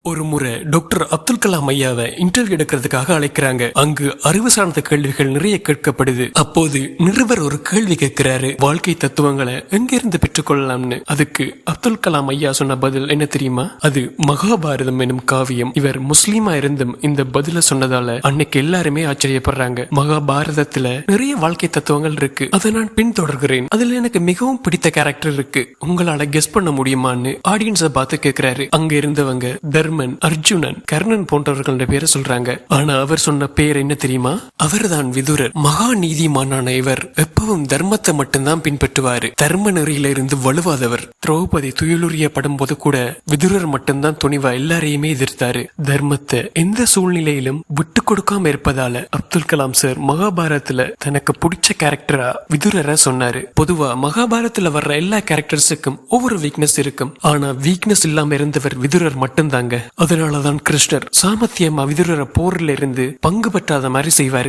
ஒரு முறை டாக்டர் அப்துல் கலாம் ஐயாவை இன்டர்வியூ எடுக்கிறதுக்காக அழைக்கிறாங்க. அங்கு அறிவு சார்ந்த கேள்விகள் நிறைய கேட்கப்படுது. அப்போது நிருபர் ஒரு கேள்வி கேட்கிறாரு, வாழ்க்கை தத்துவங்களை எங்கிருந்து பெற்றுக்கொள்ளலாம்னு. அதுக்கு அப்துல் கலாம் ஐயா சொன்ன பதில் என்ன தெரியுமா? அது மகாபாரதம் எனும் காவியம். இவர் முஸ்லீமா இருந்தும் இந்த பதில சொன்னதால அன்னைக்கு எல்லாருமே ஆச்சரியப்படுறாங்க. மகாபாரதத்துல நிறைய வாழ்க்கை தத்துவங்கள் இருக்கு, அதை நான் பின்தொடர்கிறேன். அதுல எனக்கு மிகவும் பிடித்த கேரக்டர் இருக்கு, உங்களால கெஸ் பண்ண முடியுமான்னு ஆடியன்ஸை பார்த்து கேட்கிறாரு. அங்க இருந்தவங்க தர்மன், அர்ஜுனன், கர்ணன் போன்றவர்களோட பேரை சொல்றாங்க. ஆனா அவர் சொன்ன பேர் என்ன தெரியுமா? அவர்தான் விதுரர். மகா நீதிமானான இவர் எப்பவும் தர்மத்தை மட்டும்தான் பின்பற்றுவாரு. தர்ம நெறியில இருந்து வலுவாதவர். திரௌபதி துயிலுரிய படும் போது கூட விதுரர் மட்டும்தான் துணிவா எல்லாரையுமே எதிர்த்தாரு. தர்மத்தை எந்த சூழ்நிலையிலும் விட்டு கொடுக்காம இருப்பதால அப்துல் கலாம் சார் மகாபாரதத்துல தனக்கு பிடிச்ச கேரக்டரா விதுரரை சொன்னாரு. பொதுவா மகாபாரதத்துல வர்ற எல்லா கேரக்டர்ஸுக்கும் ஒவ்வொரு வீக்னஸ் இருக்கும். ஆனா வீக்னஸ் இல்லாம இருந்தவர் விதுரர் மட்டும்தாங்க. அதனாலதான் கிருஷ்ணர் சாமர்த்தியமா விதுரரை போர்ல இருந்து பங்கு பற்றாத மாதிரி செய்வாரு.